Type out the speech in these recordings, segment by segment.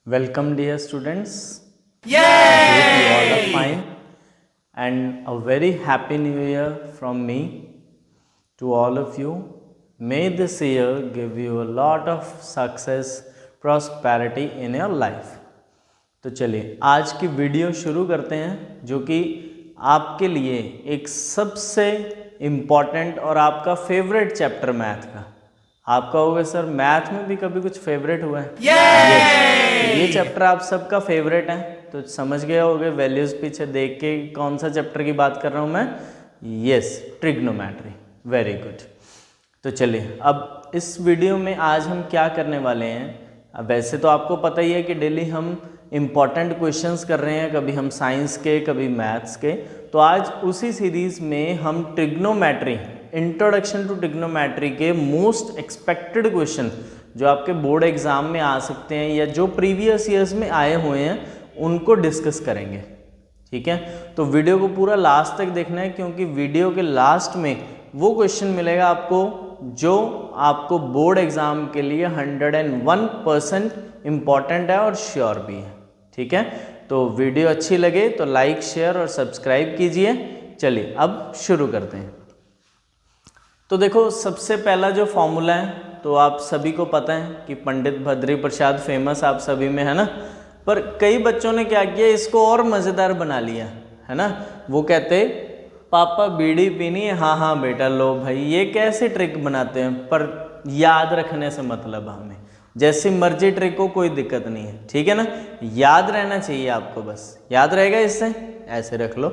Welcome, dear students. I hope you all are fine, and a very happy new year from me to all of you. May this year give you a lot of success, prosperity in your life. तो चलिए आज की video शुरू करते हैं, जो कि आपके लिए एक सबसे इम्पॉर्टेंट और आपका फेवरेट चैप्टर मैथ का। आपका होगा सर मैथ में भी कभी कुछ फेवरेट हुआ है? yes! ये चैप्टर आप सबका फेवरेट है, तो समझ गए होगे वैल्यूज पीछे देख के कौन सा चैप्टर की बात कर रहा हूँ मैं। Yes, trigonometry. Very good. तो चलिए अब इस वीडियो में आज हम क्या करने वाले हैं। अब वैसे तो आपको पता ही है कि डेली हम इम्पॉर्टेंट क्वेश्चंस कर रहे हैं, कभी हम साइंस के कभी मैथ्स के। तो आज उसी सीरीज़ में हम ट्रिग्नोमेट्री, इंट्रोडक्शन टू ट्रिग्नोमेट्री के मोस्ट एक्सपेक्टेड क्वेश्चन जो आपके बोर्ड एग्जाम में आ सकते हैं या जो प्रीवियस ईयर्स में आए हुए हैं उनको डिस्कस करेंगे। ठीक है, तो वीडियो को पूरा लास्ट तक देखना है, क्योंकि वीडियो के लास्ट में वो क्वेश्चन मिलेगा आपको जो आपको बोर्ड एग्जाम के लिए 101% इम्पॉर्टेंट है और श्योर भी है। ठीक है, तो वीडियो अच्छी लगे तो लाइक, शेयर और सब्सक्राइब कीजिए। चलिए अब शुरू करते हैं। तो देखो, सबसे पहला जो फॉर्मूला है तो आप सभी को पता है कि पंडित भद्री प्रसाद फेमस आप सभी में है ना। पर कई बच्चों ने क्या किया, इसको और मज़ेदार बना लिया है ना। वो कहते पापा बीड़ी पीनी है, हाँ हाँ बेटा लो भाई। ये कैसे ट्रिक बनाते हैं, पर याद रखने से मतलब हमें जैसी मर्जी ट्रिक हो कोई दिक्कत नहीं है। ठीक है ना, याद रहना चाहिए आपको, बस याद रहेगा, इससे ऐसे रख लो।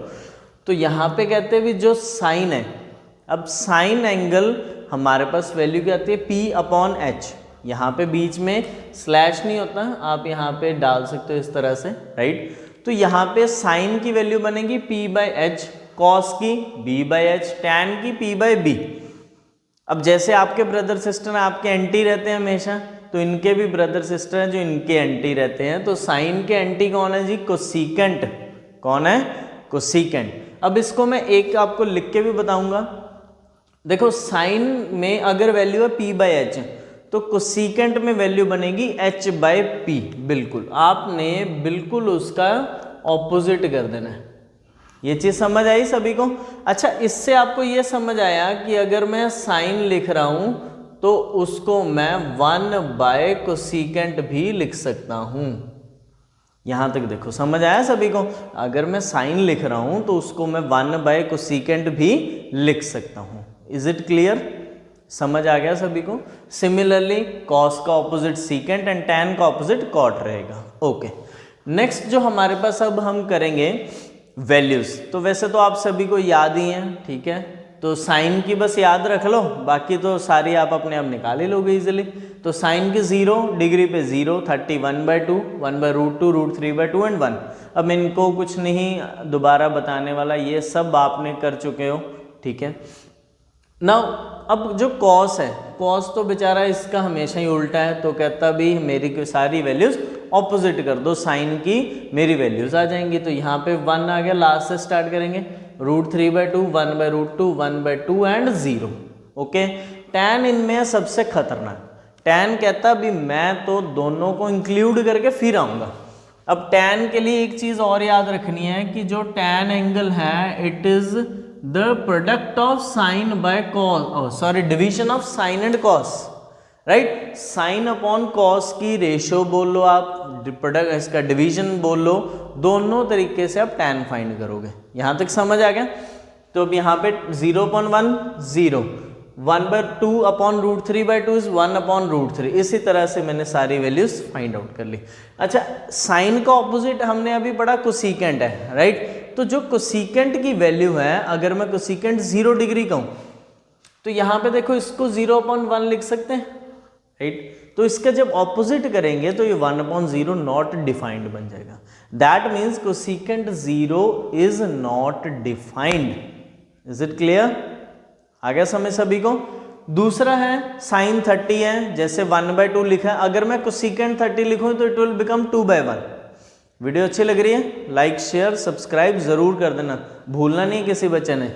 तो यहाँ पे कहते भी जो साइन है, अब साइन एंगल हमारे पास वैल्यू क्या आती है, P/H। यहाँ पे बीच में स्लैश नहीं होता, आप यहाँ पे डाल सकते हो इस तरह से, राइट। तो यहाँ पे साइन की वैल्यू बनेगी P/H, कॉस की B/H, टैन की P/B। अब जैसे आपके ब्रदर सिस्टर आपके एंटी रहते हैं हमेशा, तो इनके भी ब्रदर सिस्टर हैं जो इनके एंटी रहते हैं। तो साइन के एंटी कौन है जी, कोसिकेंट। कौन है, कोसिकेंट। अब इसको मैं एक आपको लिख के भी बताऊंगा। देखो, साइन में अगर वैल्यू है P/H तो कोसिकेंट में वैल्यू बनेगी H/P। बिल्कुल, आपने बिल्कुल उसका ऑपोजिट कर देना है। ये चीज़ समझ आई सभी को? अच्छा, इससे आपको ये समझ आया कि अगर मैं साइन लिख रहा हूं तो उसको मैं 1/कोसिकेंट भी लिख सकता हूं। यहां तक देखो समझ आया सभी को? अगर मैं साइन लिख रहा हूं तो उसको मैं 1/कोसिकेंट भी लिख सकता हूं। Is it clear? समझ आ गया सभी को? सिमिलरली कॉस का ऑपोजिट सीकेंट एंड टैन का ऑपोजिट कॉट रहेगा। ओके, नेक्स्ट जो हमारे पास अब हम करेंगे वैल्यूज। तो वैसे तो आप सभी को याद ही हैं, ठीक है। तो साइन की बस याद रख लो, बाकी तो सारी आप अपने आप निकाल ही लोगे इजीली। तो साइन की 0 डिग्री पे 0, 31/2, 1/√2, √3/2 एंड 1। अब इनको कुछ नहीं दोबारा बताने वाला, ये सब आपने कर चुके हो। ठीक है, नाउ अब जो कॉस है, कॉस तो बेचारा इसका हमेशा ही उल्टा है, तो कहता भी मेरी सारी वैल्यूज ऑपोजिट कर दो साइन की, मेरी वैल्यूज आ जाएंगी। तो यहाँ पे 1 आ गया, लास्ट से स्टार्ट करेंगे, √3/2, 1/√2, 1/2 एंड 0। ओके, टैन इनमें है सबसे खतरनाक। टैन कहता भी मैं तो दोनों को इंक्लूड करके फिर आऊंगा। अब टैन के लिए एक चीज और याद रखनी है कि जो टैन एंगल है, it is the product of sine by cos, division of sine and cos, right. Sign upon cos की रेशियो बोल लो आप, प्रोडक्ट इसका डिवीजन बोल लो, दोनों तरीके से आप टैन फाइंड करोगे। यहां तक समझ आ गया? तो अब यहाँ पे 0/1 0, 1/2 अपॉन √3/2 इज 1/√3। इसी तरह से मैंने सारी वैल्यूज फाइंड आउट कर ली। अच्छा, साइन का ऑपोजिट हमने अभी पढ़ा कोसिकेंट है, राइट। तो जो कोसिकेंट की वैल्यू है, अगर मैं कोसिकेंट 0 डिग्री कहूं तो यहां पे देखो इसको 0/1 लिख सकते हैं, राइट। तो इसका जब ऑपोजिट करेंगे तो ये 1/0 नॉट डिफाइंड बन जाएगा। That means cosecant 0 is not defined. Is it clear? आ गया समझ सभी को? दूसरा है साइन 30 है, जैसे 1/2 लिखा है, अगर मैं कोसिकेंट 30 लिखूं तो इट विल बिकम 2/1। वीडियो अच्छी लग रही है? लाइक, शेयर, सब्सक्राइब जरूर कर देना, भूलना नहीं किसी बच्चे ने।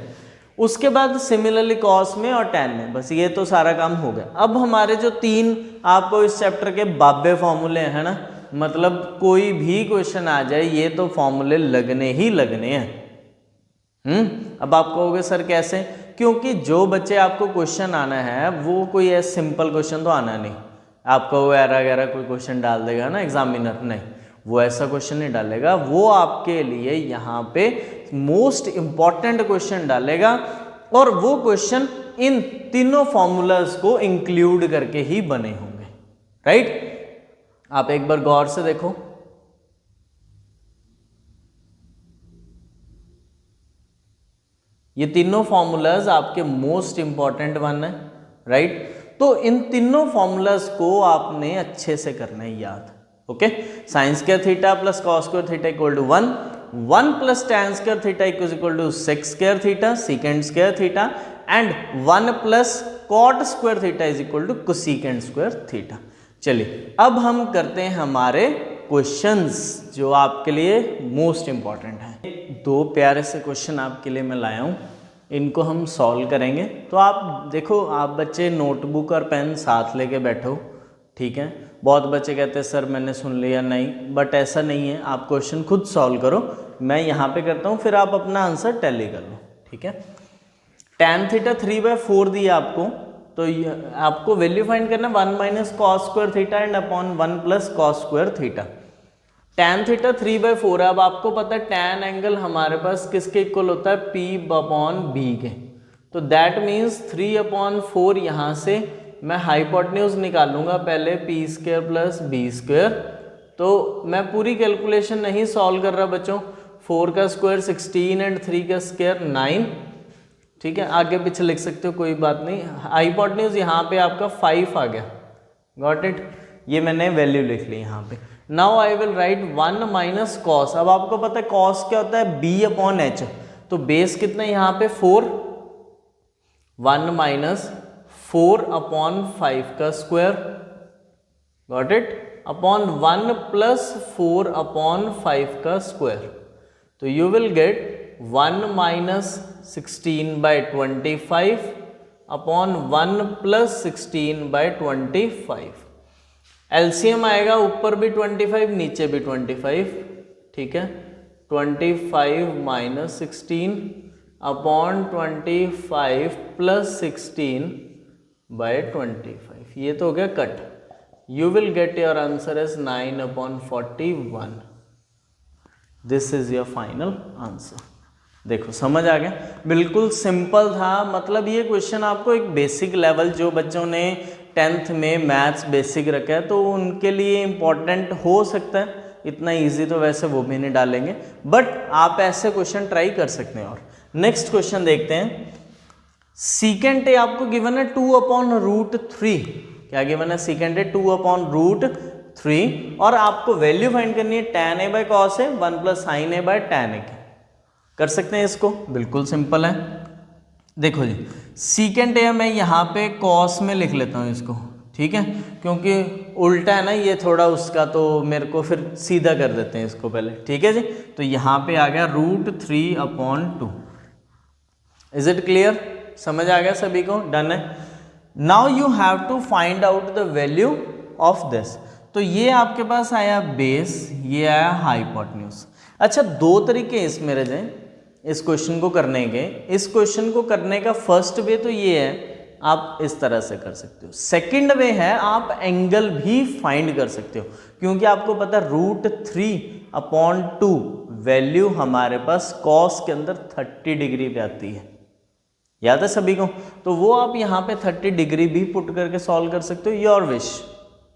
उसके बाद सिमिलरली कॉस में और टैन में, बस ये तो सारा काम हो गया। अब हमारे जो 3 आपको इस चैप्टर के बाबे फॉर्मूले हैं ना, मतलब कोई भी क्वेश्चन आ जाए ये तो फॉर्मूले लगने ही लगने हैं। अब आप कहोगे सर कैसे? क्योंकि जो बच्चे आपको क्वेश्चन आना है वो कोई ऐसा सिंपल क्वेश्चन तो आना नहीं। आपको वो एरा गैरा कोई क्वेश्चन डाल देगा ना एग्जामिनर, नहीं, वो ऐसा क्वेश्चन नहीं डालेगा। वो आपके लिए यहाँ पे मोस्ट इंपॉर्टेंट क्वेश्चन डालेगा, और वो क्वेश्चन इन तीनों फॉर्मूलाज को इंक्लूड करके ही बने होंगे, राइट? आप एक बार गौर से देखो, ये तीनों फॉर्मूलाज आपके मोस्ट इंपॉर्टेंट वन है, राइट? तो इन तीनों फॉर्मूलाज को आपने अच्छे से करना है याद, okay? Sine square theta plus cos square theta equal to 1, 1 plus tan square theta equal to sec square theta secant square theta, and 1 plus cot square theta is equal to cosecant square theta. चलिए अब हम करते हैं हमारे questions जो आपके लिए most important है। दो प्यारे से क्वेश्चन आपके लिए मैं लाया हूँ, इनको हम सॉल्व करेंगे। तो आप देखो, आप बच्चे नोटबुक और पेन साथ लेके बैठो, ठीक है? बहुत बच्चे कहते हैं सर मैंने सुन लिया, नहीं, बट ऐसा नहीं है, आप क्वेश्चन खुद सॉल्व करो, मैं यहाँ पे करता हूँ, फिर आप अपना आंसर टैली कर लो, ठीक है? tan थीटा 3/4 दिया आपको, तो आपको वैल्यू फाइंड करना 1 minus cos square theta and upon 1 plus cos square theta. tan theta 3/4 है। अब आपको पता है tan एंगल हमारे पास किसके इक्वल होता है? P अपॉन B के। तो दैट मीन्स 3/4 यहाँ से मैं हाइपोटेन्यूज निकालूंगा पहले, p square plus b square. तो मैं पूरी कैलकुलेशन नहीं सॉल्व कर रहा बच्चों, 4 का स्क्वायर 16 एंड 3 का स्क्वायर 9, ठीक है? आगे पीछे लिख सकते हो, कोई बात नहीं। हाइपोटेन्यूज यहाँ पे आपका 5 आ गया, गॉट इट? ये मैंने वैल्यू लिख ली यहाँ पे। Now I will write 1 minus cos. अब आपको पता है कॉस क्या होता है? b upon h। तो बेस कितना है यहाँ पे? 4, 1 माइनस 4 अपॉन 5 का square, got it? Upon 1 plus 4 upon 5 का स्क्वायर। तो you will gate 1 minus 16/25 upon 1 plus 16/25। LCM आएगा, ऊपर भी 25 नीचे भी 25, ठीक है? 25 माइनस 16 अपॉन 25 प्लस 16/25, ये तो हो गया cut. You will get your answer as 9/41। This is your final answer. देखो समझ आ गया, बिल्कुल सिंपल था। मतलब ये क्वेश्चन आपको एक बेसिक लेवल, जो बच्चों ने 10th में मैथ्स बेसिक रखा है तो उनके लिए इम्पॉर्टेंट हो सकता है। इतना इजी तो वैसे वो भी नहीं डालेंगे, बट आप ऐसे क्वेश्चन ट्राई कर सकते हैं। और नेक्स्ट क्वेश्चन देखते हैं। सीकेंट ए आपको गिवन है 2/√3। क्या गिवन है? सीकेंट ए 2/√3, और आपको वैल्यू फाइंड करनी है tan a by cos A 1 plus sine A by tan A. कर सकते हैं इसको, बिल्कुल सिंपल है। देखो जी, सीकेंट ए मैं यहाँ पे कॉस में लिख लेता हूँ इसको, ठीक है? क्योंकि उल्टा है ना ये थोड़ा उसका, तो मेरे को फिर सीधा कर देते हैं इसको पहले, ठीक है जी? तो यहाँ पे आ गया √3/2। Is it clear? समझ आ गया सभी को? डन है। Now you have to find out the value of this. तो ये आपके पास आया बेस, ये आया हाइपोटेन्यूज। अच्छा, दो तरीके इसमें रह जाए इस क्वेश्चन को करने के। इस क्वेश्चन को करने का फर्स्ट वे तो ये है, आप इस तरह से कर सकते हो। सेकंड वे है आप एंगल भी फाइंड कर सकते हो, क्योंकि आपको पता है √3/2 वैल्यू हमारे पास कॉस के अंदर 30 डिग्री पे आती है, याद है सभी को? तो वो आप यहाँ पे 30 डिग्री भी पुट करके सॉल्व कर सकते हो, योर विश।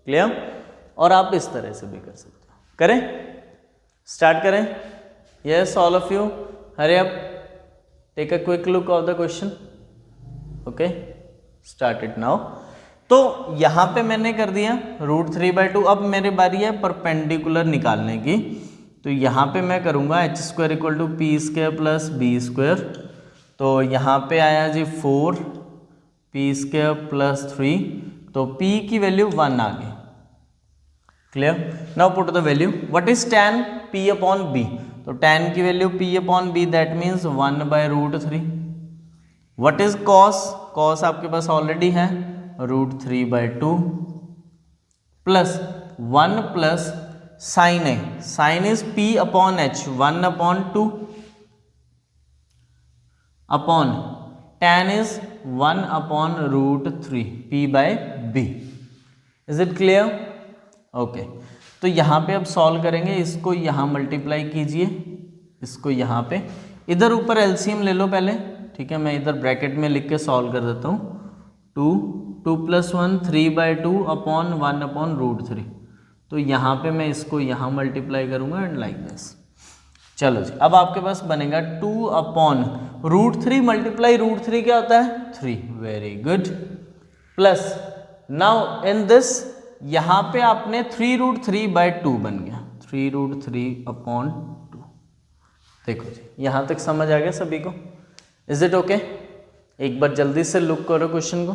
क्लियर? और आप इस तरह से भी कर सकते हो। करें? स्टार्ट करें? Yes, all of you, hurry up, take a quick look of the question. Okay, start it now. तो यहाँ पे मैंने कर दिया √3/2। अब मेरी बारी है परपेंडिकुलर निकालने की। तो यहाँ पे मैं करूँगा h² = p² प्लस b²। तो यहाँ पे आया जी 4 p² प्लस 3, तो p की वैल्यू 1 आ गई। Clear? Now put the value. What is tan p/b? तो tan की value p/b, that means 1/√3। What is cos? cos आपके पास ऑलरेडी है √3/2 plus 1 plus sine A, sine is p upon h, 1/2 upon tan is 1/√3 p/b। Is it clear? Okay, तो यहाँ पे अब solve करेंगे, इसको यहाँ मल्टीप्लाई कीजिए, इसको यहाँ पे, इधर ऊपर एलसीएम ले लो पहले, ठीक है। मैं इधर ब्रैकेट में लिख के सॉल्व कर देता हूँ। 2 + 1 3/2 अपॉन 1/√3। तो यहाँ पे मैं इसको यहाँ मल्टीप्लाई करूँगा एंड लाइक दिस। चलो जी, अब आपके पास बनेगा 2/√3 मल्टीप्लाई √3 क्या होता है? 3। Very good. Plus now in this, यहाँ पे आपने 3√3/2 बन गया, 3√3/2। देखो जी, यहाँ तक समझ आ गया सभी को? Is it okay? एक बार जल्दी से लुक करो क्वेश्चन को।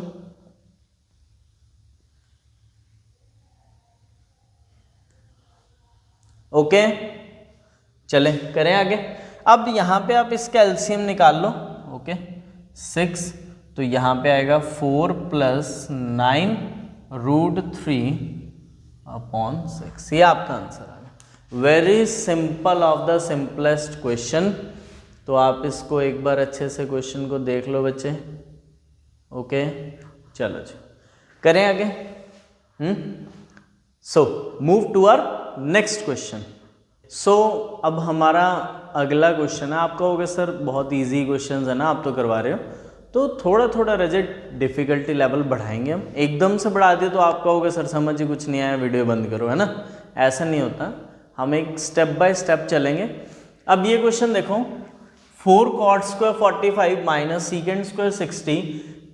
ओके, चले करें आगे। अब यहाँ पे आप इसका एलसीएम निकाल लो। ओके, 6, तो यहाँ पे आएगा 4 + 9√3/6। ये आपका आंसर आ गया। Very simple, of the simplest question. तो आप इसको एक बार अच्छे से क्वेश्चन को देख लो बच्चे। ओके, चलो जी करें आगे। So move to our next question. So अब हमारा अगला क्वेश्चन है। आप कहोगे सर बहुत इजी क्वेश्चन है ना, आप तो करवा रहे हो, तो थोड़ा थोड़ा रजत डिफिकल्टी लेवल बढ़ाएंगे हम। एकदम से बढ़ा दिए तो आप कहोगे सर समझ ही कुछ नहीं आया, वीडियो बंद करो, है ना। ऐसा नहीं होता, हम एक स्टेप बाय स्टेप चलेंगे। अब ये क्वेश्चन देखो, 4 cot² 45 minus sec² 60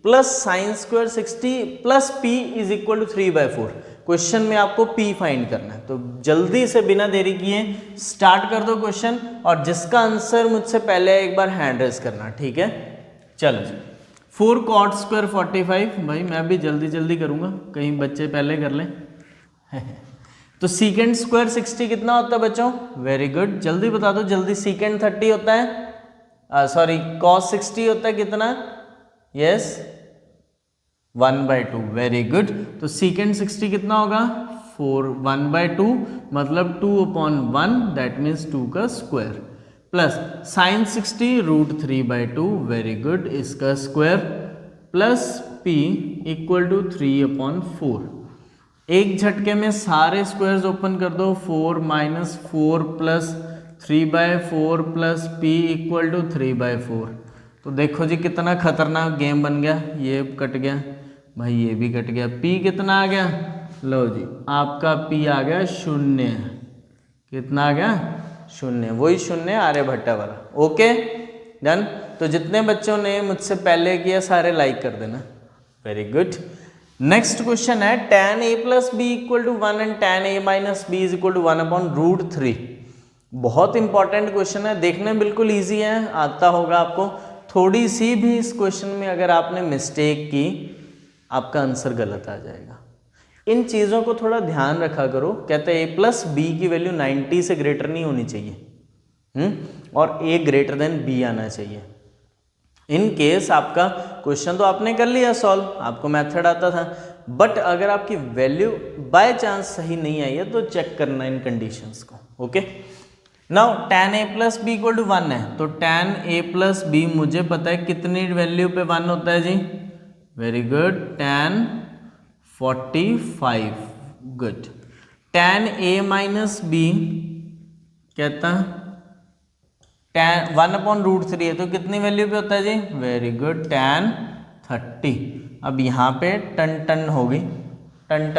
plus sin² 60 plus p is equal to 3/4। Question में आपको p फाइंड करना है, तो जल्दी से बिना देरी किए स्टार्ट कर दो क्वेश्चन, और जिसका आंसर मुझसे पहले एक बार हैंड रेज करना, ठीक है। चलो जी, 4 cot² 45, भाई मैं भी जल्दी जल्दी करूँगा, कहीं बच्चे पहले कर लें। तो sec² 60 कितना होता है बच्चों? वेरी गुड, जल्दी बता दो जल्दी। sec 30 होता है, सॉरी cos 60 होता है कितना? यस 1/2। वेरी गुड, तो sec 60 कितना होगा? 4, 1/2 मतलब 2/1, दैट मीन्स 2 का square, plus sin 60 √3/2। Very good, इसका square, plus p equal to 3/4। एक झटके में सारे स्क्वायर्स ओपन कर दो। 4 - 4 plus 3/4 plus p equal to 3/4। तो देखो जी कितना खतरनाक गेम बन गया। ये कट गया भाई, ये भी कट गया। p कितना आ गया? लो जी, आपका p आ गया 0। कितना आ गया? 0। वही 0 आर्यभट्ट वाला। Okay done. तो जितने बच्चों ने मुझसे पहले किया सारे लाइक कर देना। Very good. नेक्स्ट क्वेश्चन है tan a + b = 1 and tan a - b = 1/√3। बहुत इंपॉर्टेंट क्वेश्चन है, देखने में बिल्कुल इजी है, आता होगा आपको। थोड़ी सी भी इस क्वेश्चन में अगर आपने मिस्टेक की, आपका आंसर गलत आ जाएगा। इन चीज़ों को थोड़ा ध्यान रखा करो। कहते हैं a + b की वैल्यू 90 से ग्रेटर नहीं होनी चाहिए, और a > b आना चाहिए। इन केस आपका क्वेश्चन तो आपने कर लिया सॉल्व, आपको मेथड आता था, बट अगर आपकी वैल्यू बाय चांस सही नहीं आई है तो चेक करना इन कंडीशंस को। Okay, now tan a + b = 1 है, तो tan a + b मुझे पता है कितनी वैल्यू पे 1 होता है जी? Very good, tan 45। Good. tan a - b कहता tan 1/√3 है, तो कितनी वैल्यू पे होता है जी? Very good, tan 30। अब यहाँ पे टन हो गई, टन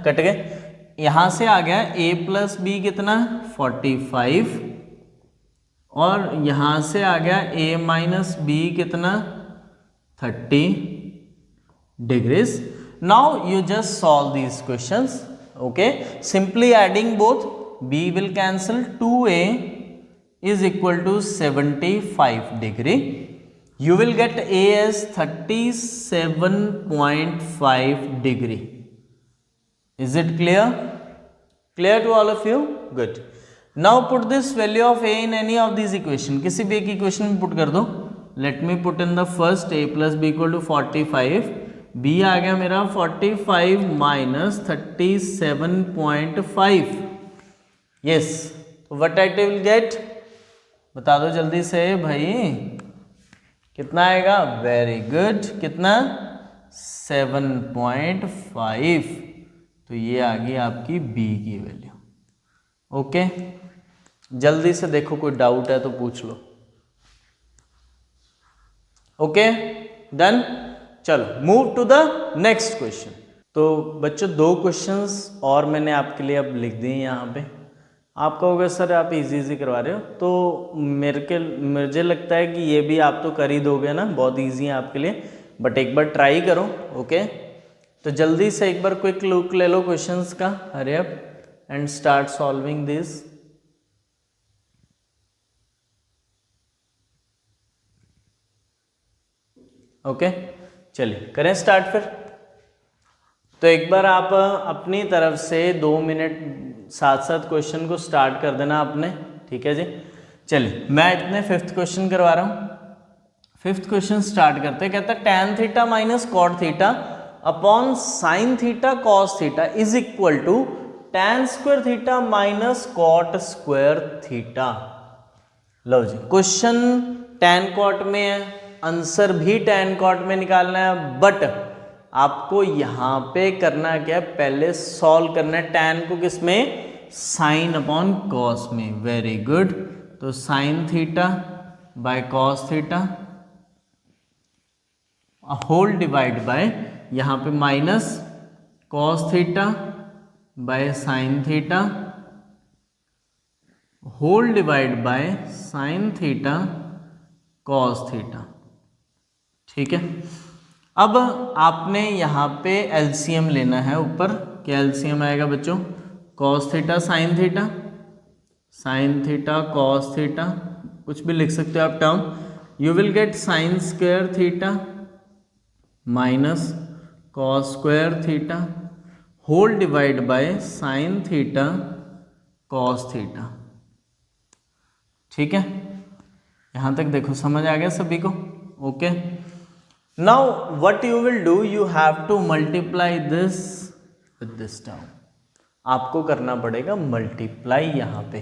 कट गए। यहाँ से आ गया a + b कितना? 45, और यहाँ से आ गया a - b कितना? 30 degrees. Now you just solve these questions. Okay, simply adding both, b will cancel, 2a is equal to 75 degree. You will get a as 37.5 degree. Is it clear? Clear to all of you? Good. Now put this value of a in any of these equation. किसी भी एक equation में put कर दो। Let me put in the first a + b = 45. b आ गया मेरा 45 - 37.5, yes, तो what I will get, बता दो जल्दी से भाई, कितना आएगा? वेरी गुड, कितना? 7.5। तो ये आ गई आपकी बी की वैल्यू। ओके, जल्दी से देखो, कोई डाउट है तो पूछ लो। ओके डन, चलो move to the next question. तो बच्चों 2 क्वेश्चंस और मैंने आपके लिए अब लिख दिए यहाँ पे। आप कहोगे सर आप इजी करवा रहे हो, तो मुझे लगता है कि ये भी आप तो कर ही दोगे ना, बहुत इजी है आपके लिए, बट एक बार ट्राई करो। ओके, तो जल्दी से एक बार क्विक लुक ले लो क्वेश्चंस का, hurry up and start solving this. Okay, चलिए करें स्टार्ट फिर। तो एक बार आप अपनी तरफ से 2 मिनट साथ क्वेश्चन को स्टार्ट कर देना आपने, ठीक है जी। चलिए मैं इतने 5th क्वेश्चन करवा रहा हूँ। 5th क्वेश्चन स्टार्ट करते हैं। कहता है tan theta minus cot theta upon sine theta cos theta is equal to tan square theta minus cot square theta. लो जी, क्वेश्चन tan कॉट में है, आंसर भी tan कॉट में निकालना है, बट आपको यहां पे करना क्या है, पहले सॉल्व करना है tan को किस में, साइन अपॉन कॉस में। वेरी गुड, तो sine theta by cos theta whole divide by यहां पे minus cos theta by sine theta whole divide by sine theta cos theta. ठीक है, अब आपने यहाँ पे एलसीएम लेना है। ऊपर क्या एलसीएम आएगा बच्चों, cos theta sine theta cos theta, कुछ भी लिख सकते हो आप term. You will get sine square theta minus cos square theta whole divide by sine theta cos theta. ठीक है, यहाँ तक देखो समझ आ गया सभी को? Okay, now what you will do, you have to multiply this with this term। आपको करना पड़ेगा मल्टीप्लाई, यहाँ पे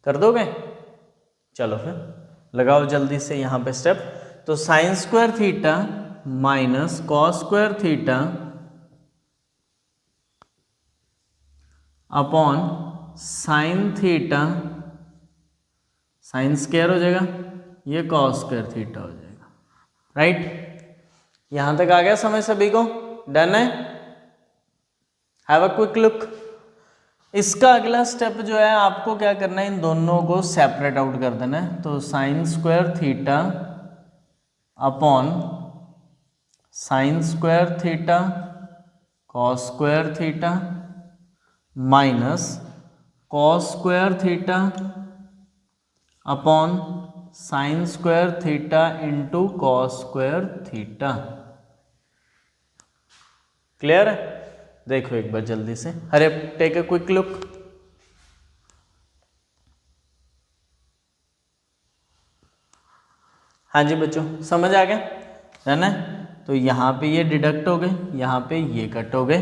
कर दोगे? चलो फिर लगाओ जल्दी से यहाँ पे स्टेप। तो sign square theta minus cos square theta upon sine theta, sine square हो जाएगा, ये कॉस स्क्वायर थीटा हो जाएगा। राइट, यहां तक आ गया समझ सभी को? डन है? Have a quick look. इसका अगला स्टेप जो है, आपको क्या करना है, इन दोनों को सेपरेट आउट कर देना है। तो sign square theta upon sign square theta cos square theta minus cos square theta upon sign square theta into cos square theta. Clear है? देखो एक बार जल्दी से, अरे टेक अ क्विक लुक। हाँ जी बच्चों, समझ आ गया है ना? तो यहाँ पे ये डिडक्ट हो गए, यहाँ पे ये कट हो गए।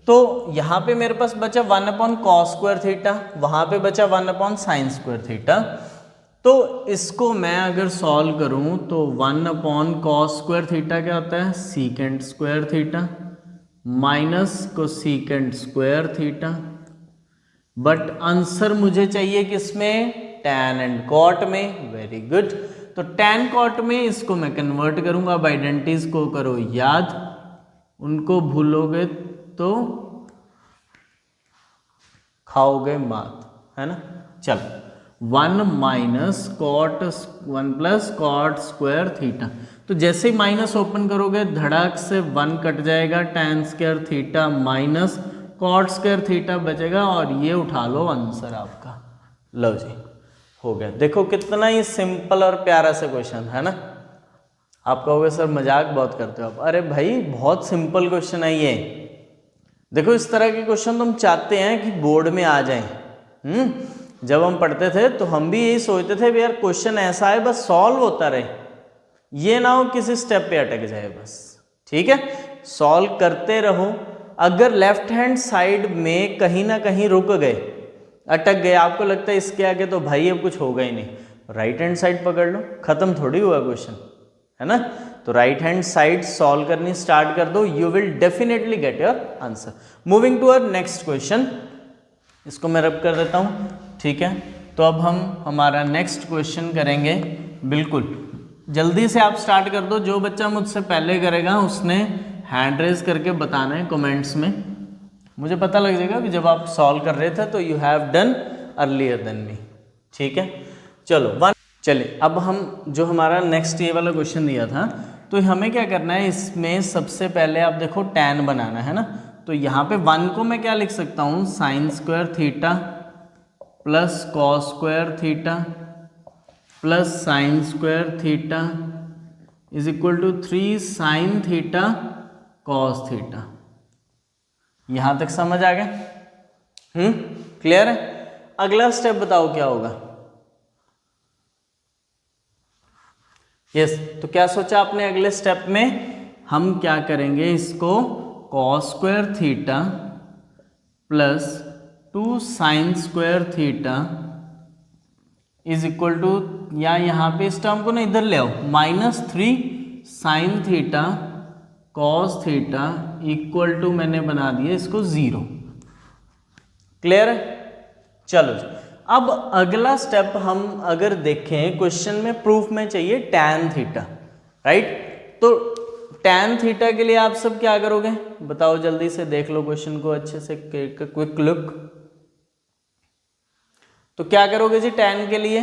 तो यहाँ पे मेरे पास बचा 1 अपॉन कॉस स्क्वायर थीटा, वहाँ पे बचा 1 अपॉन साइन स्क्वायर थीटा। तो इसको मैं अगर सॉल्व करूँ तो 1 अपॉन कॉस स्क्वायर थीटा क्या होता है, secant square theta minus cosecant square theta. But answer मुझे चाहिए किसमें, टैन एंड कॉट में। वेरी गुड, तो टैन कॉट में इसको मैं कन्वर्ट करूंगा। अब आइडेंटिटीज को करो याद, उनको भूलोगे तो खाओगे मात, है ना? चलो 1 minus cot 1 plus cot square theta. तो जैसे ही माइनस ओपन करोगे धड़ाक से 1 कट जाएगा, tan square theta minus cot square theta बचेगा, और ये उठा लो आंसर आपका। लो जी, हो गया। देखो कितना ही सिंपल और प्यारा सा क्वेश्चन है ना। आप कहोगे सर मजाक बहुत करते हो आप। अरे भाई बहुत सिंपल क्वेश्चन है ये। देखो इस तरह के क्वेश्चन तुम चाहते हैं कि बोर्ड में आ जाएं। जब हम पढ़ते थे तो हम भी यही सोचते थे यार क्वेश्चन ऐसा है बस सॉल्व होता रहे, ये ना हो किसी स्टेप पे अटक जाए बस। ठीक है, सॉल्व करते रहो। अगर लेफ्ट हैंड साइड में कहीं ना कहीं रुक गए अटक गए, आपको लगता है इसके आगे तो भाई अब कुछ होगा ही नहीं, राइट हैंड साइड पकड़ लो, खत्म थोड़ी हुआ क्वेश्चन, है ना। तो राइट हैंड साइड सॉल्व करनी स्टार्ट कर दो, you will definitely get your answer. Moving to our next question, इसको मैं रब कर देता हूँ, ठीक है। तो अब हम हमारा नेक्स्ट क्वेश्चन करेंगे, बिल्कुल जल्दी से आप स्टार्ट कर दो, जो बच्चा मुझसे पहले करेगा उसने हैंड रेज करके बताना है कमेंट्स में, मुझे पता लग जाएगा कि जब आप सॉल्व कर रहे थे तो you have done earlier than me, ठीक है। चलो चलिए अब हम जो हमारा नेक्स्ट ये वाला क्वेश्चन दिया था, तो हमें क्या करना है, इसमें सबसे पहले आप देखो tan बनाना है ना, तो यहाँ पे 1 को मैं क्या लिख सकता हूँ, sine square theta plus cos square theta plus sine square theta is equal to 3 sine theta cos theta. यहाँ तक समझ आ गया? क्लियर है? अगला स्टेप बताओ क्या होगा। यस तो क्या सोचा आपने, अगले स्टेप में हम क्या करेंगे, इसको cos square theta plus 2 sine square theta is equal to, या यहाँ पे इस टर्म को ना इधर ले आओ, -3 sine theta cos theta equal to मैंने बना दिया इसको 0। क्लियर है? चलो अब अगला स्टेप हम अगर देखें क्वेश्चन में, प्रूफ में चाहिए tan थीटा, राइट। तो tan थीटा के लिए आप सब क्या करोगे बताओ, जल्दी से देख लो क्वेश्चन को अच्छे से, क्विक लुक। तो क्या करोगे जी tan के लिए,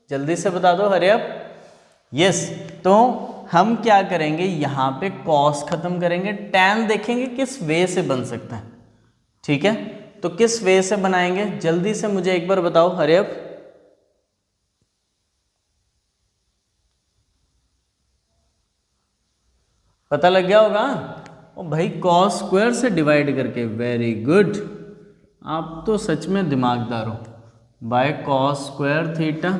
जल्दी से बता दो, हरी अप। यस तो हम क्या करेंगे, यहाँ पे cos खत्म करेंगे, tan देखेंगे किस वे से बन सकता है, ठीक है। तो किस वे से बनाएंगे, जल्दी से मुझे एक बार बताओ, हरी अप। पता लग गया होगा, ओ भाई cos स्क्वायर से डिवाइड करके, वेरी गुड, आप तो सच में दिमागदार हो। By cos square theta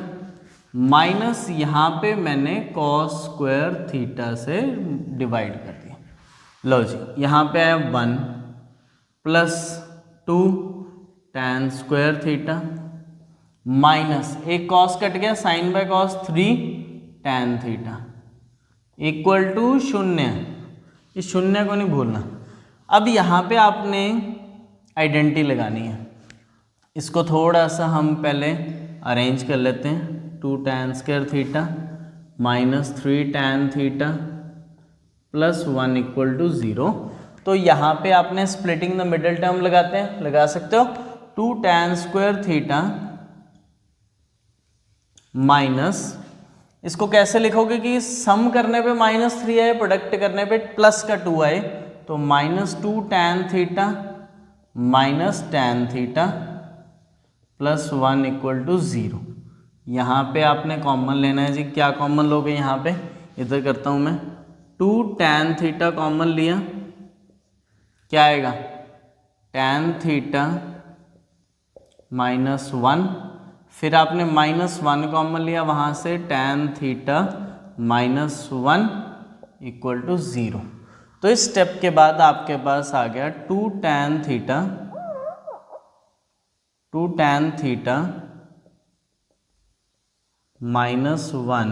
minus यहाँ पे मैंने cos स्क्वायर थीटा से डिवाइड कर दिया। लो जी यहाँ पे है 1 plus 2 tan square theta minus एक cos कट गया, sine by cos 3 tan theta equal to 0। इस 0 को नहीं भूलना। अब यहाँ पे आपने आइडेंटिटी लगानी है, इसको थोड़ा सा हम पहले अरेंज कर लेते हैं। 2 tan square theta minus 3 tan theta plus 1 equal to 0। तो यहाँ पे आपने स्प्लिटिंग द मिडल टर्म लगाते हैं, लगा सकते हो। 2 tan स्क्वायर थीटा माइनस, इसको कैसे लिखोगे कि सम करने पे -3 आए, प्रोडक्ट करने पे प्लस का 2 आए, तो -2 tan theta minus tan theta plus 1 equal to 0। यहाँ पे आपने कॉमन लेना है जी, क्या कॉमन लोगे यहाँ पे, इधर करता हूँ मैं, 2 tan थीटा कॉमन लिया, क्या आएगा tan थीटा -1, फिर आपने -1 कॉमन लिया वहाँ से, tan थीटा -1 इक्वल टू 0। तो इस स्टेप के बाद आपके पास आ गया 2 tan theta -1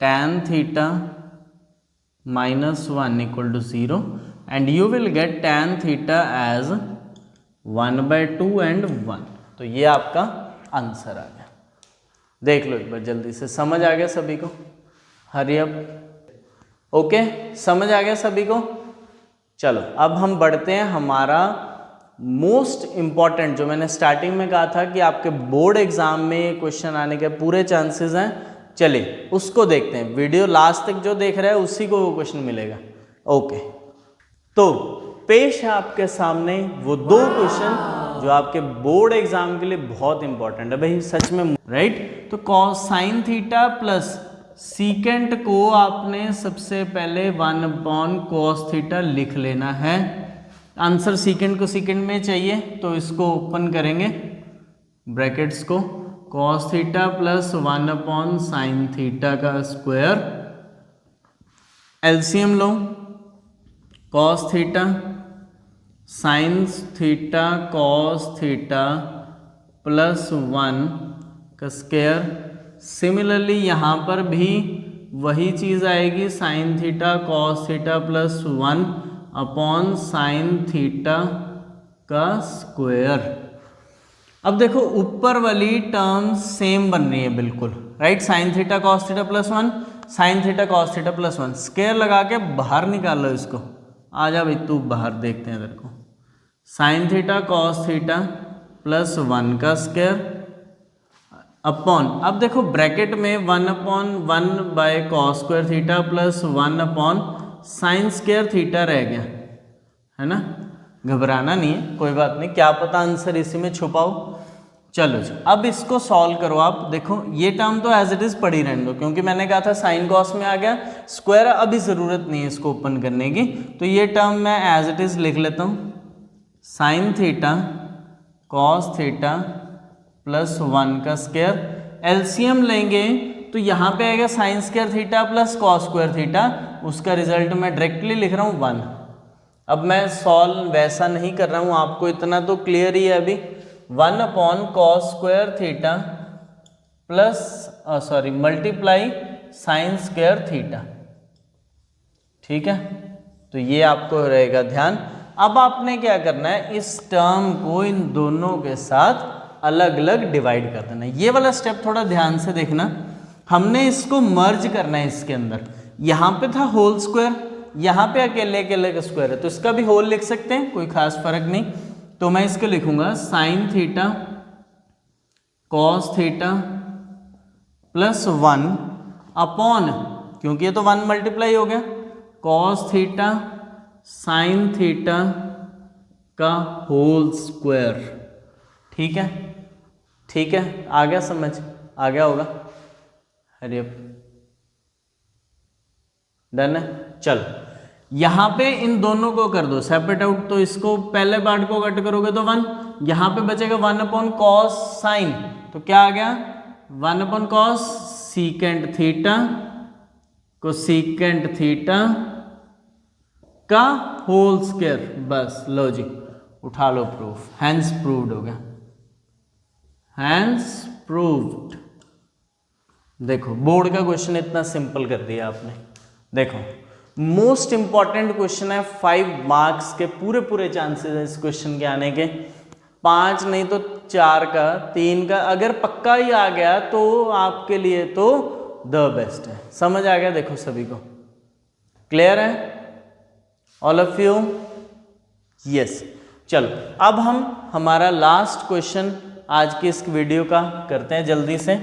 tan theta -1 equal to 0 and you will get tan theta as 1/2 and 1। तो ये आपका आंसर आ गया। देख लो एक बार जल्दी से, समझ आ गया सभी को, हरी अप। ओके समझ आ गया सभी को। चलो अब हम बढ़ते हैं, हमारा मोस्ट इम्पॉर्टेंट, जो मैंने स्टार्टिंग में कहा था कि आपके बोर्ड एग्जाम में क्वेश्चन आने के पूरे चांसेस हैं, चलिए उसको देखते हैं। वीडियो लास्ट तक जो देख रहा है उसी को वो क्वेश्चन मिलेगा। ओके तो पेश है आपके सामने वो 2 क्वेश्चन जो आपके बोर्ड एग्जाम के लिए बहुत इंपॉर्टेंट है भाई, सच में, राइट। तो कोसाइन थीटा प्लस सीकेंट को आपने सबसे पहले 1/cos थीटा लिख लेना है। आंसर सीकेंट को सीकेंट में चाहिए, तो इसको ओपन करेंगे ब्रैकेट्स को, cos theta plus 1/sin theta का स्क्वायर, एलसीएम लो, cos theta sine theta cos theta plus 1 का स्क्वायर। सिमिलरली यहाँ पर भी वही चीज़ आएगी, sign theta cos theta plus 1 upon sine theta का स्क्वायर। अब देखो ऊपर वाली टर्म सेम बन रही है बिल्कुल, right. Sign theta cos theta plus 1, sign theta cos theta plus 1, square लगा के बाहर निकालो इसको। आ जा भाई तू बाहर, देखते हैं इधर को। Sign theta cos theta plus 1 का स्क्वायर अपॉन, अब देखो ब्रैकेट में 1 upon 1 bye cos square theta plus 1 upon sine square theta रह गया, है ना। घबराना नहीं है, कोई बात नहीं, क्या पता आंसर इसी में छुपाओ। चलो जी, अब इसको सॉल्व करो आप। देखो ये टर्म तो एज इट इज पड़ी रहने दो, क्योंकि मैंने कहा था साइन कॉस में आ गया, स्क्वायर अभी ज़रूरत नहीं है इसको ओपन करने की, तो ये टर्म मैं एज इट इज लिख लेता हूँ। Sign theta cos theta plus 1 का स्क्वायर। एलसीएम लेंगे तो यहाँ पे आएगा sign square theta plus cos square theta, उसका रिजल्ट मैं डायरेक्टली लिख रहा हूँ 1। अब मैं सॉल्व वैसा नहीं कर रहा हूँ, आपको इतना तो क्लियर ही है अभी। 1 upon cos square theta plus sorry multiply sign square theta, ठीक है। तो ये आपको रहेगा ध्यान। अब आपने क्या करना है, इस टर्म को इन दोनों के साथ अलग अलग डिवाइड कर देना है। ये वाला स्टेप थोड़ा ध्यान से देखना, हमने इसको मर्ज करना है इसके अंदर। यहाँ पे था होल स्क्वायर, यहाँ पे अकेले अकेले का स्क्वायर है, तो इसका भी होल लिख सकते हैं, कोई खास फर्क नहीं। तो मैं इसको लिखूंगा sign theta cos theta plus 1 upon, क्योंकि ये तो 1 मल्टीप्लाई हो गया, कॉस थीटा साइन थीटा का होल स्क्वायर, ठीक है। ठीक है, आ गया समझ, आ गया होगा। अरे डन है। चलो यहाँ पे इन दोनों को कर दो सेपरेट आउट, तो इसको पहले पार्ट को कट करोगे तो 1, यहाँ पे बचेगा 1 अपॉन कॉस साइन, तो क्या आ गया 1 अपॉन कॉस सीकेंट थीटा को सीकेंट थीटा का होल स्क्वायर। बस लो जी, उठा लो प्रूफ, हैंस प्रूव्ड हो गया, हैंस प्रूव्ड। देखो बोर्ड का क्वेश्चन इतना सिंपल कर दिया आपने। देखो मोस्ट इंपॉर्टेंट क्वेश्चन है, 5 मार्क्स के पूरे पूरे चांसेस है इस क्वेश्चन के आने के, 5 नहीं तो 4 का 3 का, अगर पक्का ही आ गया तो आपके लिए तो द बेस्ट है। समझ आ गया? देखो सभी को क्लियर है, ऑल ऑफ यू? यस। चलो अब हम हमारा लास्ट क्वेश्चन आज की इस वीडियो का करते हैं जल्दी से।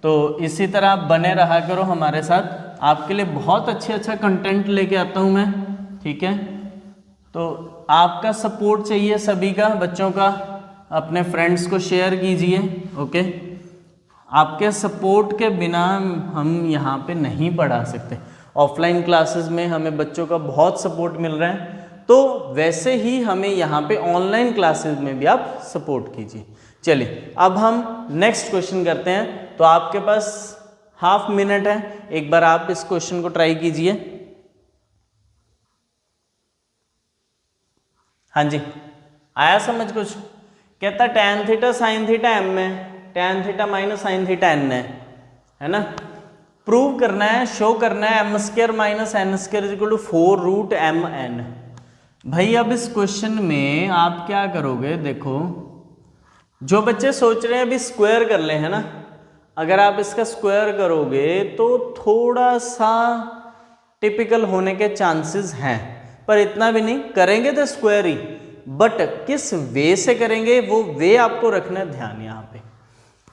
तो इसी तरह आप बने रहा करो हमारे साथ, आपके लिए बहुत अच्छा कंटेंट लेके आता हूँ मैं, ठीक है। तो आपका सपोर्ट चाहिए सभी का, बच्चों का, अपने फ्रेंड्स को शेयर कीजिए, ओके। आपके सपोर्ट के बिना हम यहाँ पे नहीं पढ़ा सकते। ऑफलाइन क्लासेस में हमें बच्चों का बहुत सपोर्ट मिल रहा है, तो वैसे ही हमें यहाँ पे ऑनलाइन क्लासेस में भी आप सपोर्ट कीजिए। चलिए अब हम नेक्स्ट क्वेश्चन करते हैं। तो आपके पास हाफ मिनट है, एक बार आप इस क्वेश्चन को ट्राई कीजिए। हाँ जी, आया समझ कुछ? कहता tan theta sine theta m है, tan theta minus sine theta n है ना। प्रूव करना है, शो करना है m square minus n square equal to 4 root m n। भाई अब इस क्वेश्चन में आप क्या करोगे, देखो जो बच्चे सोच रहे हैं अभी स्क्वायर कर ले, है ना, अगर आप इसका स्क्वायर करोगे तो थोड़ा सा टिपिकल होने के चांसेस हैं, पर इतना भी नहीं, करेंगे तो स्क्वायर ही, बट किस वे से करेंगे वो वे आपको रखना है ध्यान यहाँ पे।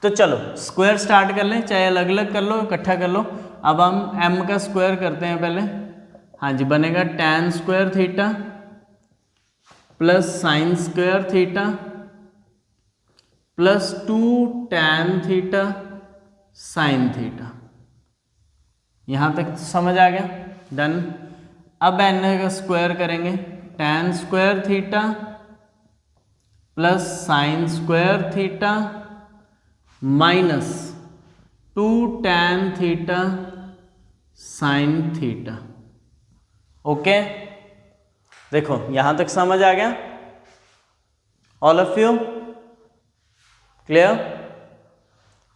तो चलो स्क्वायर स्टार्ट कर लें, चाहे अलग अलग कर लो इकट्ठा कर लो। अब हम m का स्क्वायर करते हैं पहले। हाँ जी, बनेगा tan square theta plus sine square theta plus 2 tan theta sine theta. यहाँ तक समझ आ गया? डन। अब n का स्क्वायर करेंगे, tan square theta plus sine square theta minus 2 tan theta sine theta. Okay, देखो यहाँ तक समझ आ गया? All of you clear?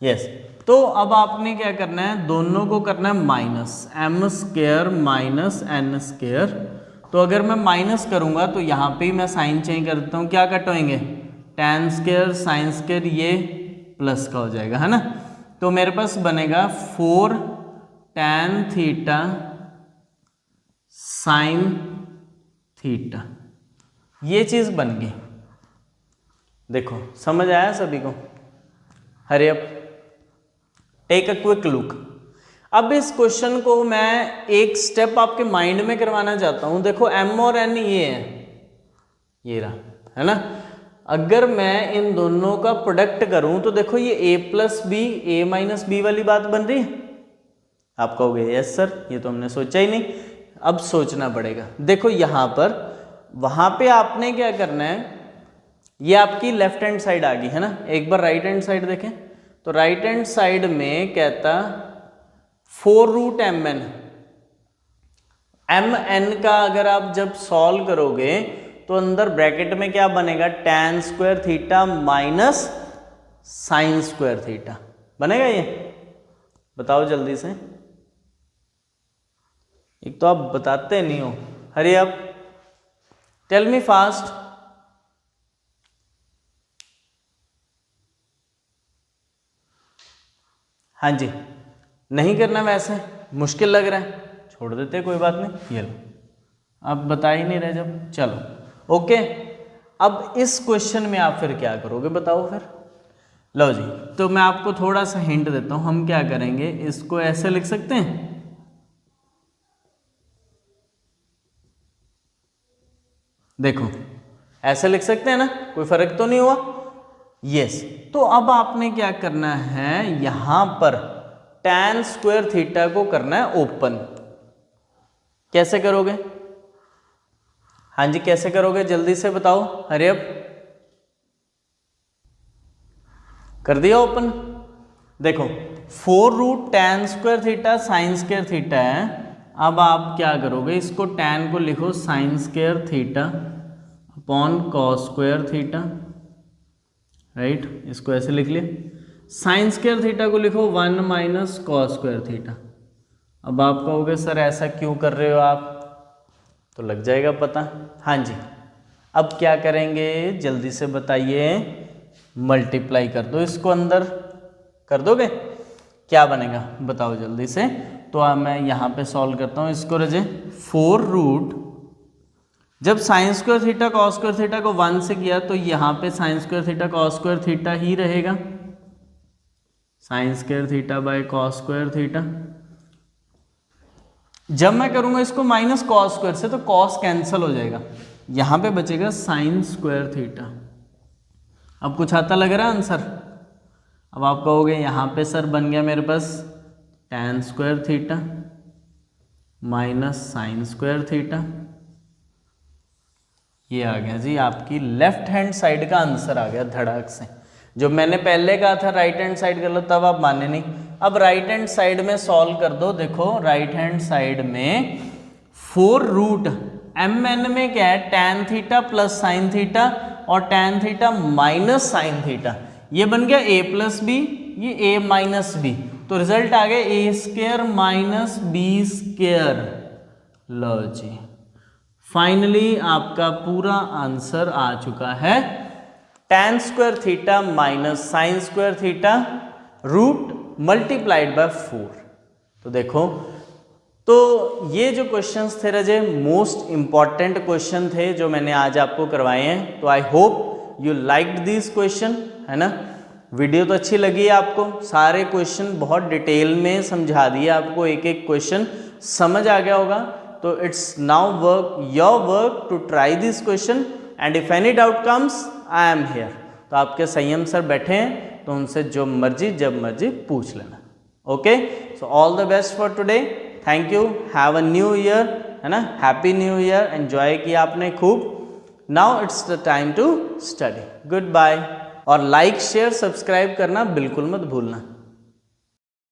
Yes. तो अब आपने क्या करना है, दोनों को करना है minus, m square minus n square. तो अगर मैं माइनस करूंगा तो यहाँ पे ही मैं साइन चेंज कर देता हूँ, क्या कट होएंगे, टेन स्क्वायर साइन स्क्वायर, ये प्लस का हो जाएगा, है ना। तो मेरे पास बनेगा 4 tan थीटा साइन थीटा, ये चीज बन गई। देखो समझ आया सभी को? Hurry up, take a quick look. अब इस क्वेश्चन को मैं एक स्टेप आपके माइंड में करवाना चाहता हूं। देखो m और n ये है, ये रहा, है ना। अगर मैं इन दोनों का प्रोडक्ट करूं तो देखो ये a plus b, a minus b वाली बात बन रही है। आप कहोगे यस सर, ये तो हमने सोचा ही नहीं। अब सोचना पड़ेगा। देखो यहां पर, वहां पे आपने क्या करना है, ये आपकी लेफ्ट हैंड साइड आ गई, है ना। एक बार राइट हैंड साइड देखें तो राइट हैंड साइड में कहता 4 root m n. M n का अगर आप जब सॉल्व करोगे तो अंदर ब्रैकेट में क्या बनेगा, tan square theta minus sine square theta बनेगा। ये बताओ जल्दी से, एक तो आप बताते नहीं हो। Hurry up, tell me fast. हाँ जी, नहीं करना, वैसे मुश्किल लग रहा है, छोड़ देते, कोई बात नहीं। ये लो, आप बता ही नहीं रहे जब, चलो ओके। अब इस क्वेश्चन में आप फिर क्या करोगे बताओ फिर? लो जी, तो मैं आपको थोड़ा सा हिंट देता हूं। हम क्या करेंगे, इसको ऐसे लिख सकते हैं, देखो ऐसे लिख सकते हैं ना, कोई फर्क तो नहीं हुआ। यस। तो अब आपने क्या करना है, यहां पर tan स्क्वायर थीटा को करना है ओपन। कैसे करोगे? हाँ जी, कैसे करोगे जल्दी से बताओ। हरी अप, कर दिया ओपन। देखो 4 root tan square theta sine square theta है। अब आप क्या करोगे, इसको tan को लिखो sine square theta upon cos square theta, right. इसको ऐसे लिख लिया। साइन स्क्वायर थीटा को लिखो 1 माइनस कॉस स्क्वायर थीटा। अब आप कहोगे सर ऐसा क्यों कर रहे हो आप, तो लग जाएगा पता। हाँ जी, अब क्या करेंगे जल्दी से बताइए, मल्टीप्लाई कर दो इसको, अंदर कर दोगे, क्या बनेगा बताओ जल्दी से। तो अब मैं यहाँ पे सॉल्व करता हूँ इसको रजे। 4 रूट, जब sine square theta cos square theta को 1 से किया तो यहाँ पे sine square theta cos square theta ही रहेगा, sine square theta by cos square theta. जब मैं करूंगा इसको माइनस कॉस स्क्वायर से तो कॉस कैंसिल हो जाएगा, यहां पे बचेगा साइन स्क्वायर थीटा। अब कुछ आता लग रहा है आंसर? अब आप कहोगे यहां पे सर बन गया मेरे पास tan square theta minus sine square theta. ये आ गया जी आपकी लेफ्ट हैंड साइड का आंसर आ गया धड़ाक से। जो मैंने पहले कहा था राइट हैंड साइड कर लो, तब आप माने नहीं। अब राइट हैंड साइड में सॉल्व कर दो। देखो राइट हैंड साइड में 4 रूट एम एन में क्या है, tan theta plus sine theta और tan theta minus sine theta. ये बन गया a प्लस बी, ये a माइनस बी, तो रिजल्ट आ गया a square minus b square. लो जी, फाइनली आपका पूरा आंसर आ चुका है, tan square theta minus sine square theta root multiplied by 4। तो देखो, तो ये जो क्वेश्चंस थे रजे मोस्ट इंपॉर्टेंट क्वेश्चन थे जो मैंने आज आपको करवाए हैं। तो I hope you liked this question, है ना। वीडियो तो अच्छी लगी है आपको, सारे क्वेश्चन बहुत डिटेल में समझा दिए आपको, एक एक क्वेश्चन समझ आ गया होगा। तो it's now work your work to try this question and if any doubt comes I am here. तो आपके संयम सर बैठे हैं, तो उनसे जो मर्जी जब मर्जी पूछ लेना। Okay, so all the best for today, thank you, have a new year, है ना, हैप्पी न्यू ईयर, एंजॉय किया आपने खूब। Now it's the time to study. Goodbye, और लाइक शेयर सब्सक्राइब करना बिल्कुल मत भूलना।